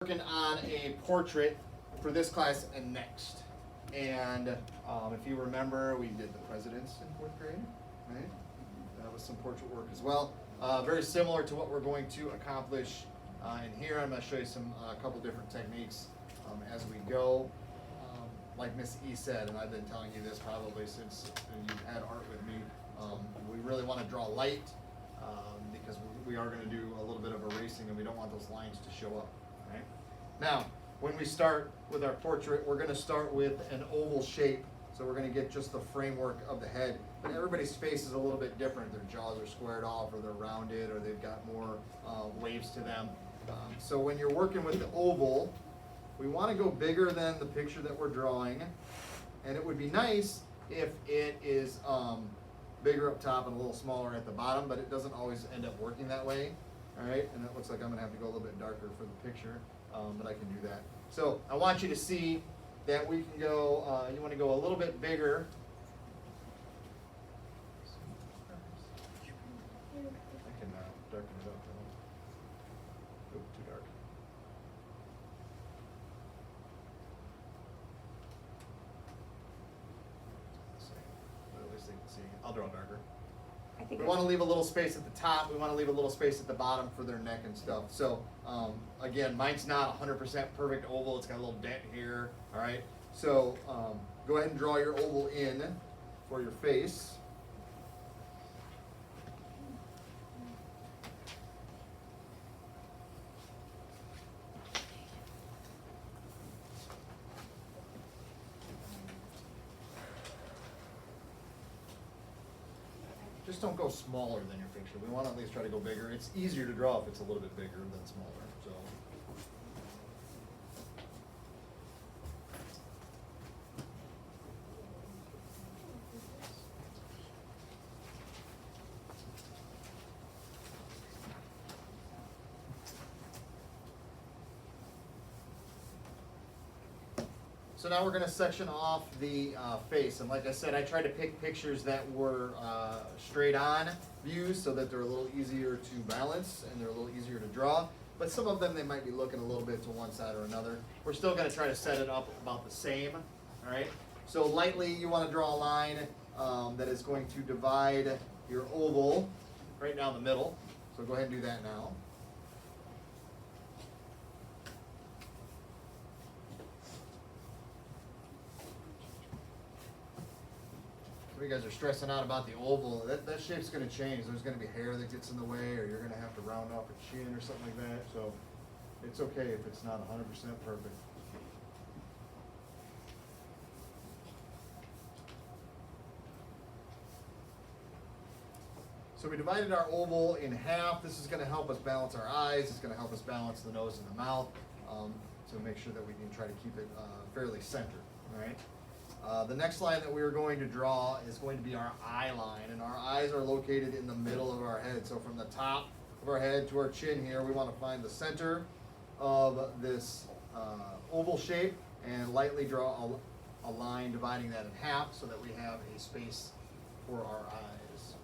Working on a portrait for this class and next. And if you remember, we did the presidents in 4th grade, right? That was some portrait work as well. Very similar to what we're going to accomplish in here. I'm going to show you a couple different techniques as we go. Like Miss E said, and I've been telling you this probably since you've had art with me, we really want to draw light because we are going to do a little bit of erasing and we don't want those lines to show up. Right? Now, when we start with our portrait, we're going to start with an oval shape. So we're going to get just the framework of the head. But everybody's face is a little bit different. Their jaws are squared off, or they're rounded, or they've got more waves to them. So when you're working with the oval, we want to go bigger than the picture that we're drawing. And it would be nice if it is bigger up top and a little smaller at the bottom, but it doesn't always end up working that way. All right, and it looks like I'm going to have to go a little bit darker for the picture, but I can do that. So I want you to see that we can go, you want to go a little bit bigger. I can darken it up. Oop, too dark. At least they can see. I'll draw darker. We want to leave a little space at the top. We want to leave a little space at the bottom for their neck and stuff. So again, mine's not 100% perfect oval. It's got a little dent here. All right. So go ahead and draw your oval in for your face. Just don't go smaller than your picture. We want to at least try to go bigger. It's easier to draw if it's a little bit bigger than smaller. So. So now we're going to section off the face, and like I said, I tried to pick pictures that were straight on views so that they're a little easier to balance and they're a little easier to draw, but some of them they might be looking a little bit to one side or another. We're still going to try to set it up about the same, all right? So lightly you want to draw a line that is going to divide your oval right down the middle, so go ahead and do that now. You guys are stressing out about the oval, that shape's going to change. There's going to be hair that gets in the way, or you're going to have to round off a chin or something like that. So it's okay if it's not 100% perfect. So we divided our oval in half. This is going to help us balance our eyes. It's going to help us balance the nose and the mouth to make sure that we can try to keep it fairly centered. All right. The next line that we are going to draw is going to be our eye line, and our eyes are located in the middle of our head. So from the top of our head to our chin here, we want to find the center of this oval shape and lightly draw a line dividing that in half so that we have a space for our eyes.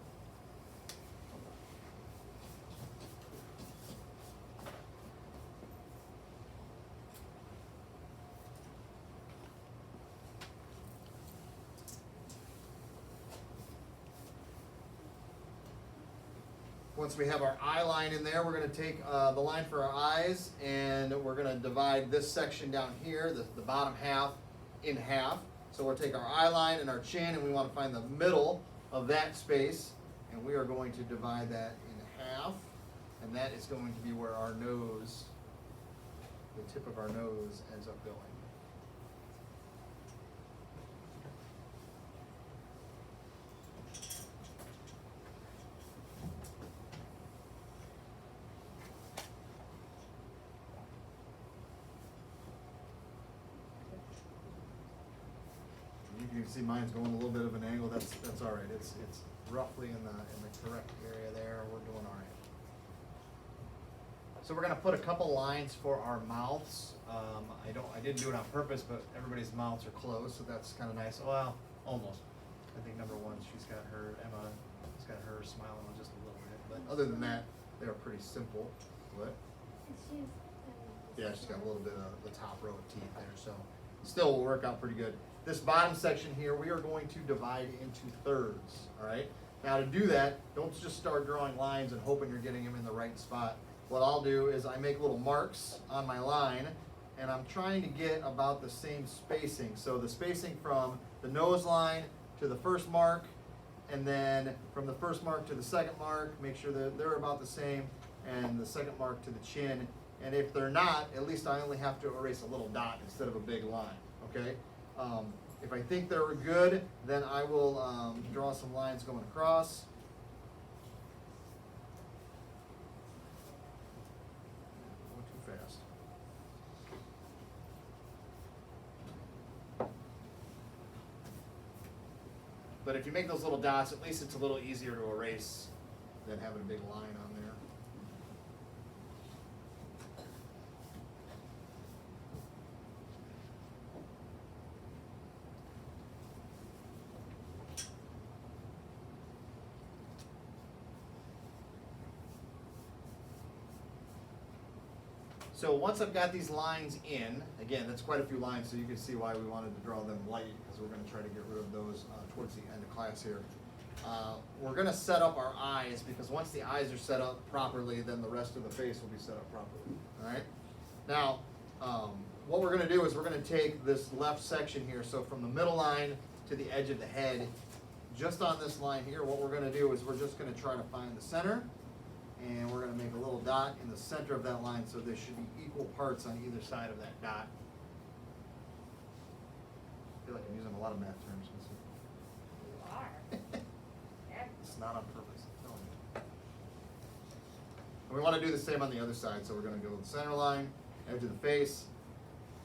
Once we have our eye line in there, we're going to take the line for our eyes and we're going to divide this section down here, the bottom half, in half. So we'll take our eye line and our chin and we want to find the middle of that space, and we are going to divide that in half, and that is going to be where our nose, the tip of our nose, ends up going. You can see mine's going a little bit of an angle. That's all right. It's roughly in the correct area there. We're doing all right. So we're going to put a couple lines for our mouths. I didn't do it on purpose, but everybody's mouths are closed, so that's kind of nice. Well, almost. I think number one, Emma's got her smiling just a little bit, but other than that, they're pretty simple. What? It's just Yeah, she's got a little bit of the top row of teeth there, so still will work out pretty good. This bottom section here, we are going to divide into thirds, all right? Now to do that, don't just start drawing lines and hoping you're getting them in the right spot. What I'll do is I make little marks on my line, and I'm trying to get about the same spacing. So the spacing from the nose line to the first mark, and then from the first mark to the second mark, make sure that they're about the same, and the second mark to the chin. And if they're not, at least I only have to erase a little dot instead of a big line, okay? If I think they're good, then I will draw some lines going across. Going too fast. But if you make those little dots, at least it's a little easier to erase than having a big line on there. So once I've got these lines in, again, that's quite a few lines, so you can see why we wanted to draw them light, because we're going to try to get rid of those towards the end of class here. We're going to set up our eyes, because once the eyes are set up properly, then the rest of the face will be set up properly. All right? Now, what we're going to do is we're going to take this left section here, so from the middle line to the edge of the head, just on this line here, what we're going to do is we're just going to try to find the center. And we're going to make a little dot in the center of that line, so there should be equal parts on either side of that dot. I feel like I'm using a lot of math terms. You are. It's not on purpose, I'm telling you. And we want to do the same on the other side, so we're going to go to the center line, edge of the face,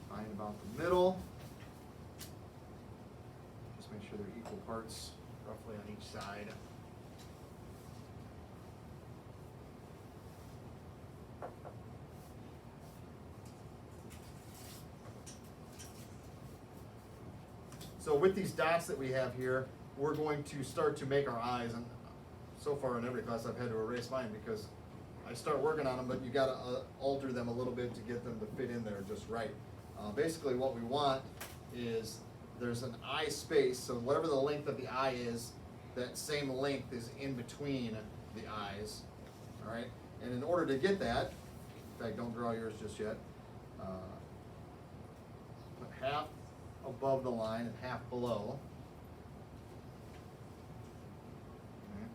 find about the middle. Just make sure they're equal parts, roughly on each side. So with these dots that we have here, we're going to start to make our eyes, and so far in every class I've had to erase mine because I start working on them, but you gotta alter them a little bit to get them to fit in there just right. Basically what we want is there's an eye space, so whatever the length of the eye is, that same length is in between the eyes, all right? And in order to get that, in fact, don't draw yours just yet, put half above the line and half below. Okay.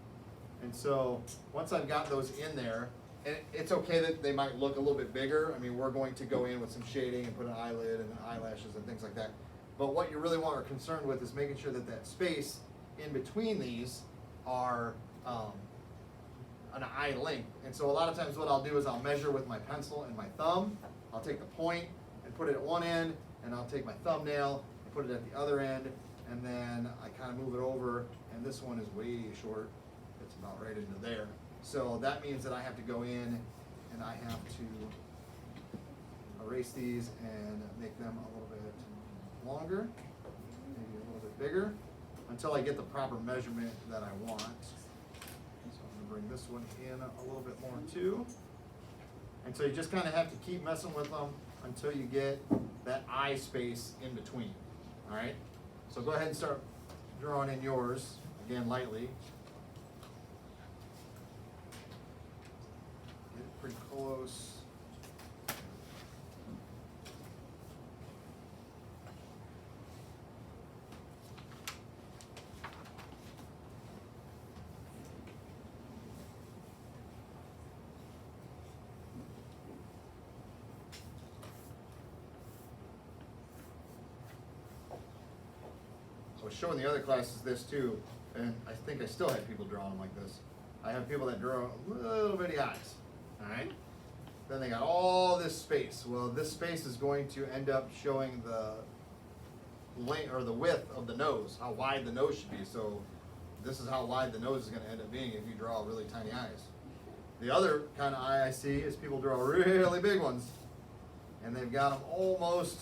And so once I've got those in there, and it's okay that they might look a little bit bigger. I mean, we're going to go in with some shading and put an eyelid and eyelashes and things like that. But what you really are concerned with is making sure that that space in between these are an eye length. And so a lot of times what I'll do is I'll measure with my pencil and my thumb. I'll take the point and put it at one end, and I'll take my thumbnail and put it at the other end, and then I kind of move it over, and this one is way short. It's about right into there. So that means that I have to go in and I have to erase these and make them a little bit longer, maybe a little bit bigger, until I get the proper measurement that I want. So I'm going to bring this one in a little bit more too. And so you just kind of have to keep messing with them until you get that eye space in between, all right? So go ahead and start drawing in yours, again lightly. Get it pretty close. I was showing the other classes this too, and I think I still had people drawing them like this. I have people that draw little bitty eyes, all right? Then they got all this space. Well, this space is going to end up showing the length or the width of the nose, how wide the nose should be. So this is how wide the nose is going to end up being if you draw really tiny eyes. The other kind of eye I see is people draw really big ones, and they've got them almost,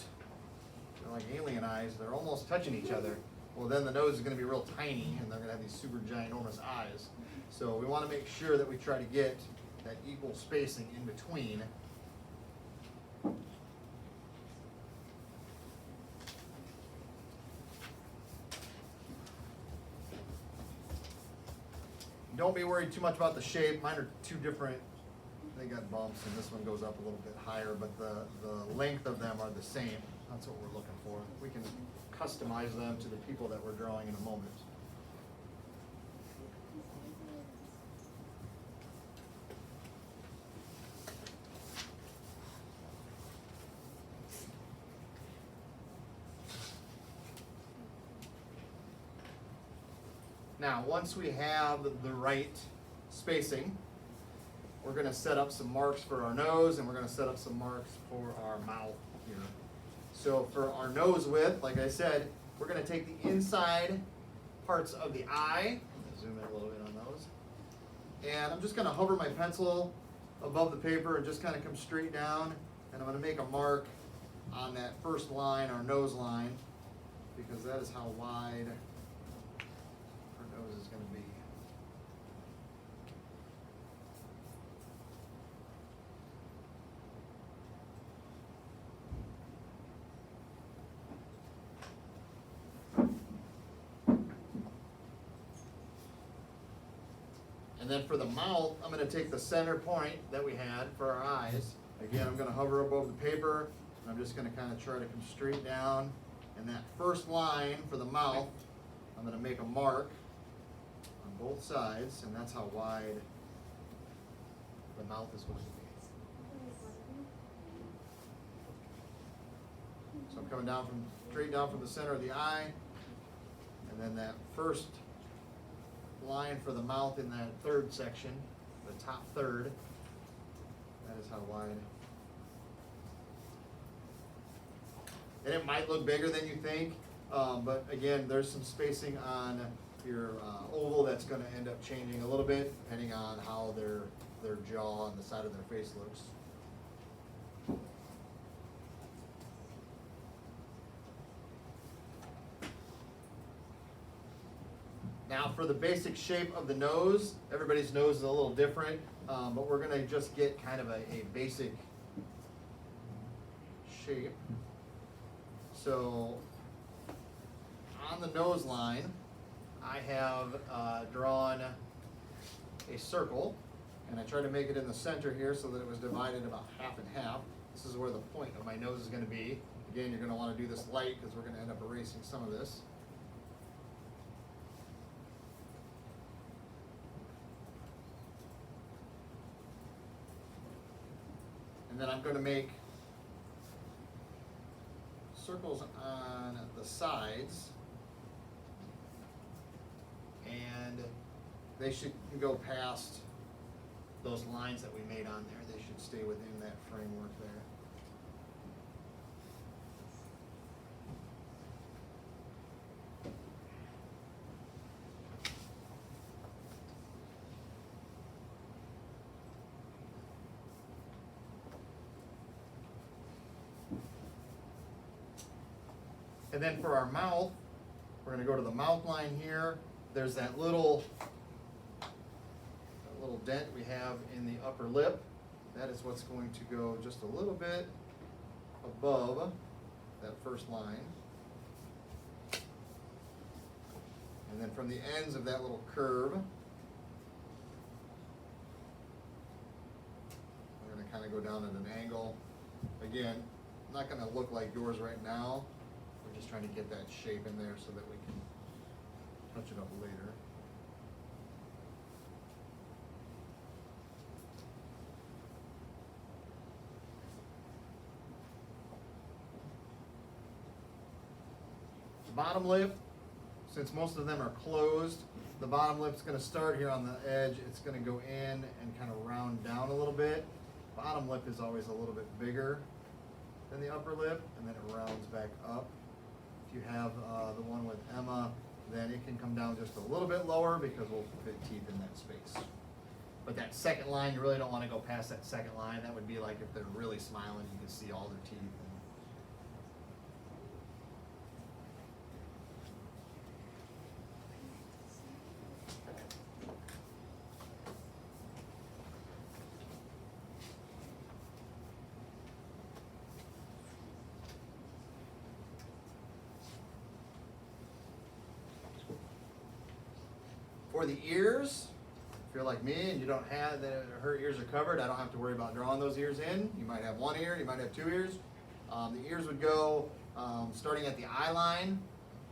they're like alien eyes. They're almost touching each other. Well, then the nose is going to be real tiny, and they're going to have these super ginormous eyes. So we want to make sure that we try to get that equal spacing in between. Don't be worried too much about the shape. Mine are two different, they got bumps and this one goes up a little bit higher, but the length of them are the same. That's what we're looking for. We can customize them to the people that we're drawing in a moment. Now, once we have the right spacing, we're going to set up some marks for our nose and we're going to set up some marks for our mouth here. So for our nose width, like I said, we're going to take the inside parts of the eye, zoom in a little bit on those, and I'm just going to hover my pencil above the paper and just kind of come straight down, and I'm going to make a mark on that first line, our nose line, because that is how wide our nose is going to be. And then for the mouth, I'm going to take the center point that we had for our eyes. Again, I'm going to hover above the paper, and I'm just going to kind of try to come straight down. And that first line for the mouth, I'm going to make a mark on both sides, and that's how wide the mouth is going to be. So I'm coming down straight down from the center of the eye, and then that first line for the mouth in that third section, the top third, that is how wide. And it might look bigger than you think, but again, there's some spacing on your oval that's going to end up changing a little bit depending on how their jaw and the side of their face looks. Now for the basic shape of the nose, everybody's nose is a little different, but we're going to just get kind of a basic shape. So on the nose line, I have drawn a circle, and I try to make it in the center here so that it was divided about half and half. This is where the point of my nose is going to be. Again, you're going to want to do this light because we're going to end up erasing some of this. And then I'm going to make circles on the sides, and they should go past those lines that we made on there. They should stay within that framework there. And then for our mouth, we're going to go to the mouth line here. There's that little dent we have in the upper lip. That is what's going to go just a little bit above that first line. And then from the ends of that little curve, we're going to kind of go down at an angle. Again, not going to look like yours right now. We're just trying to get that shape in there so that we can touch it up later. The bottom lip, since most of them are closed, the bottom lip's going to start here on the edge. It's going to go in and kind of round down a little bit. Bottom lip is always a little bit bigger than the upper lip, and then it rounds back up. If you have the one with Emma, then it can come down just a little bit lower because we'll fit teeth in that space. But that second line, you really don't want to go past that second line. That would be like if they're really smiling, you can see all their teeth. For the ears, you're like me and you don't have her ears are covered, I don't have to worry about drawing those ears in. You might have one ear, you might have two ears. The ears would go starting at the eye line,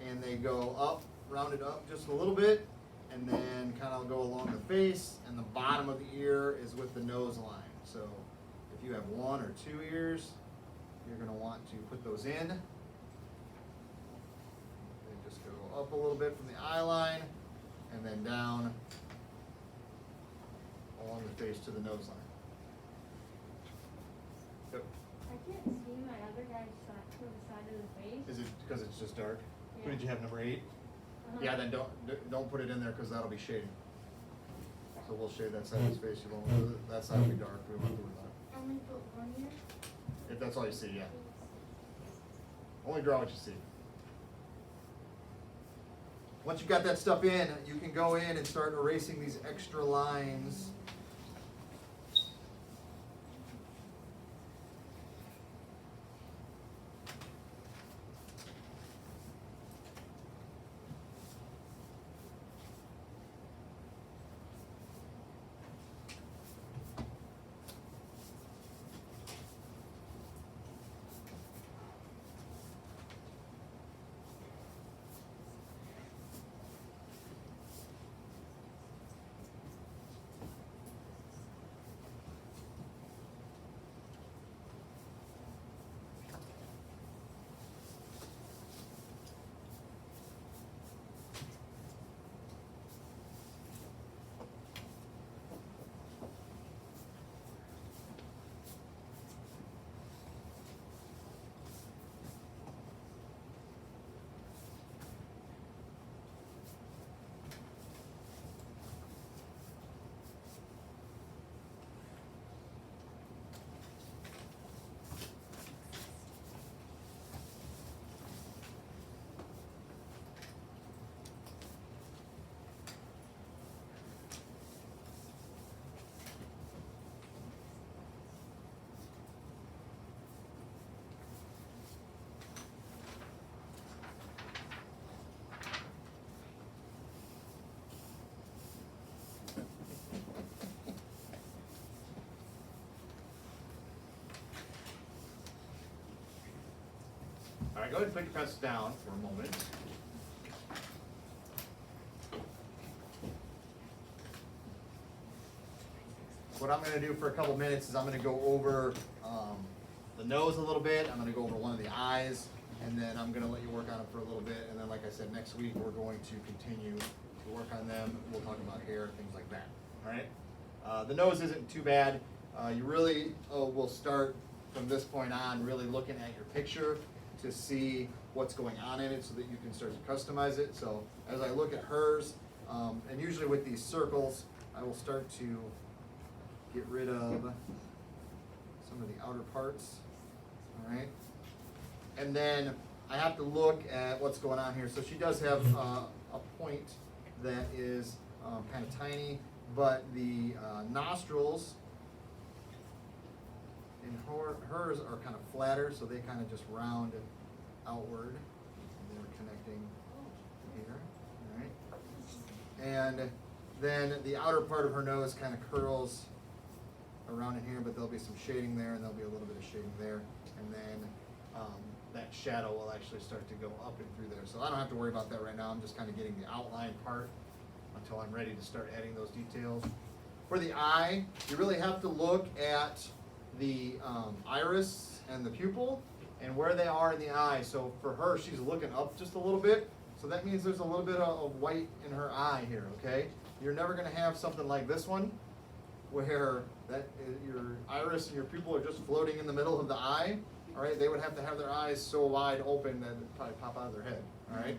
and they go up, rounded up just a little bit, and then kind of go along the face, and the bottom of the ear is with the nose line. So if you have one or two ears, you're going to want to put those in. They just go up a little bit from the eye line, and then down along the face to the nose line. Yep. I can't see my other guy's side, to the side of the face. Is it because it's just dark? Yeah. What did you have, number 8? Yeah, then don't put it in there because that'll be shading. So we'll shade that side of his face. You won't. That side will be dark. We won't have to worry about it. Only put one ear? If that's all you see, yeah. Only draw what you see. Once you've got that stuff in, you can go in and start erasing these extra lines. All right, go ahead and put your pencils down for a moment. What I'm going to do for a couple minutes is I'm going to go over the nose a little bit. I'm going to go over one of the eyes, and then I'm going to let you work on it for a little bit. And then, like I said, next week we're going to continue to work on them. We'll talk about hair, things like that. All right. The nose isn't too bad. You really will start from this point on really looking at your picture to see what's going on in it so that you can start to customize it. So as I look at hers, and usually with these circles, I will start to get rid of some of the outer parts, all right? And then I have to look at what's going on here. So she does have a point that is kind of tiny, but the nostrils in hers are kind of flatter, so they kind of just round outward. And they're connecting here, all right? And then the outer part of her nose kind of curls around in here, but there'll be some shading there, and there'll be a little bit of shading there, and then that shadow will actually start to go up and through there. So I don't have to worry about that right now. I'm just kind of getting the outline part until I'm ready to start adding those details. For the eye, you really have to look at the iris and the pupil and where they are in the eye. So for her, she's looking up just a little bit, so that means there's a little bit of white in her eye here, okay? You're never going to have something like this one where your iris and your pupil are just floating in the middle of the eye. All right, they would have to have their eyes so wide open that it'd probably pop out of their head. All right,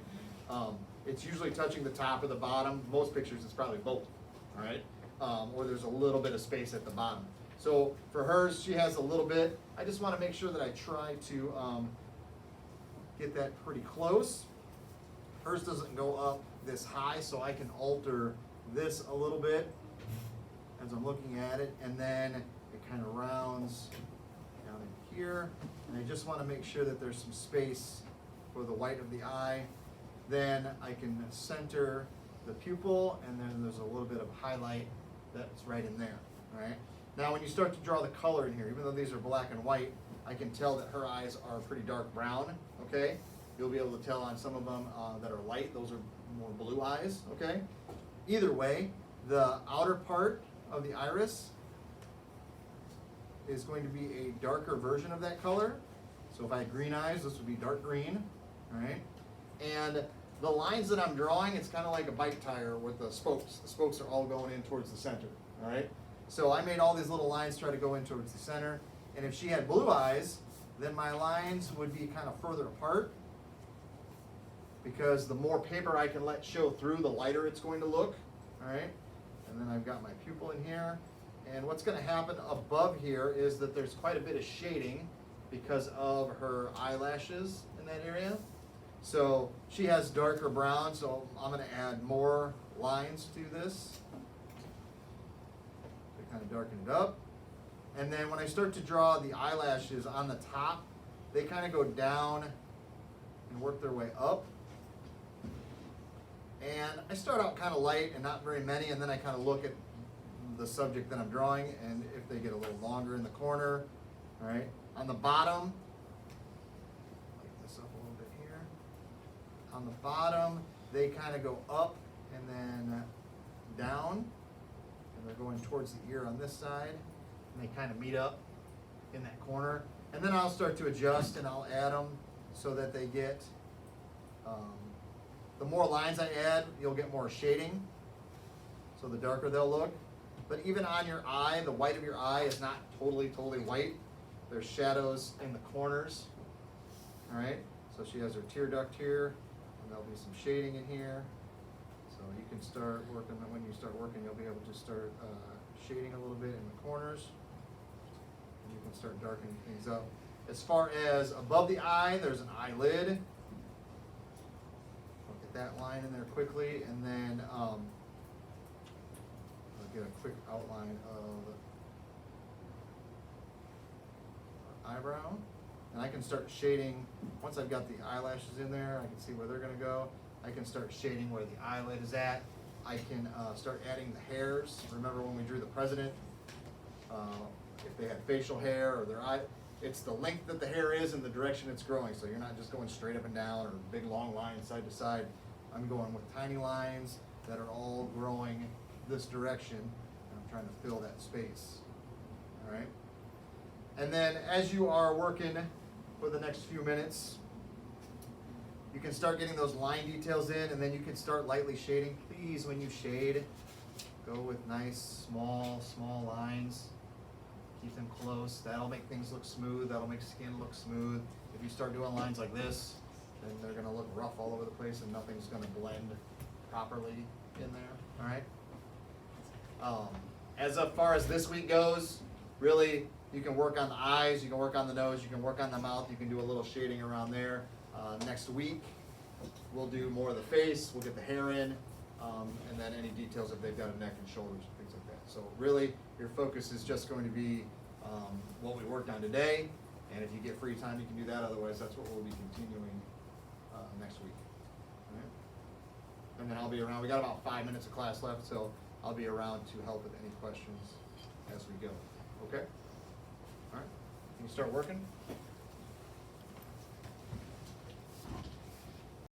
it's usually touching the top or the bottom. Most pictures it's probably both. All right, or there's a little bit of space at the bottom. So for hers, she has a little bit. I just want to make sure that I try to get that pretty close. Hers doesn't go up this high, so I can alter this a little bit as I'm looking at it, and then it kind of rounds down in here, and I just want to make sure that there's some space for the white of the eye. Then I can center the pupil, and then there's a little bit of highlight that's right in there, all right? Now, when you start to draw the color in here, even though these are black and white, I can tell that her eyes are pretty dark brown, okay? You'll be able to tell on some of them that are light, those are more blue eyes, okay? Either way, the outer part of the iris is going to be a darker version of that color. So if I had green eyes, this would be dark green, all right? And the lines that I'm drawing, it's kind of like a bike tire with the spokes. The spokes are all going in towards the center, all right? So I made all these little lines try to go in towards the center. And if she had blue eyes, then my lines would be kind of further apart, because the more paper I can let show through, the lighter it's going to look, all right? And then I've got my pupil in here. And what's going to happen above here is that there's quite a bit of shading because of her eyelashes in that area. So she has darker brown, so I'm going to add more lines to this to kind of darken it up. And then when I start to draw the eyelashes on the top, they kind of go down and work their way up. And I start out kind of light and not very many, and then I kind of look at the subject that I'm drawing, and if they get a little longer in the corner, all right? On the bottom, lighten this up a little bit here. On the bottom, they kind of go up and then down, and they're going towards the ear on this side, and they kind of meet up in that corner. And then I'll start to adjust, and I'll add them so that they get, the more lines I add, you'll get more shading, so the darker they'll look. But even on your eye, the white of your eye is not totally white. There's shadows in the corners, all right? So she has her tear duct here, and there'll be some shading in here. So you can start working, when you start working, you'll be able to start shading a little bit in the corners. And you can start darkening things up. As far as above the eye, there's an eyelid. I'll get that line in there quickly, and then I'll get a quick outline of our eyebrow. And I can start shading, once I've got the eyelashes in there, I can see where they're gonna go. I can start shading where the eyelid is at. I can start adding the hairs. Remember when we drew the president? If they had facial hair or their eye, it's the length that the hair is and the direction it's growing. So you're not just going straight up and down or big long lines side to side. I'm going with tiny lines that are all growing this direction, and I'm trying to fill that space, all right? And then as you are working for the next few minutes, you can start getting those line details in, and then you can start lightly shading. Please, when you shade, go with nice, small lines. Keep them close. That'll make things look smooth. That'll make skin look smooth. If you start doing lines like this, then they're gonna look rough all over the place, and nothing's gonna blend properly in there, all right? As far as this week goes, really, you can work on the eyes, you can work on the nose, you can work on the mouth, you can do a little shading around there. Next week, we'll do more of the face, we'll get the hair in, and then any details if they've got a neck and shoulders and things like that. So really, your focus is just going to be what we worked on today, and if you get free time, you can do that. Otherwise, that's what we'll be continuing next week. All right? And then I'll be around. We got about 5 minutes of class left, so I'll be around to help with any questions as we go. Okay? All right? Can you start working?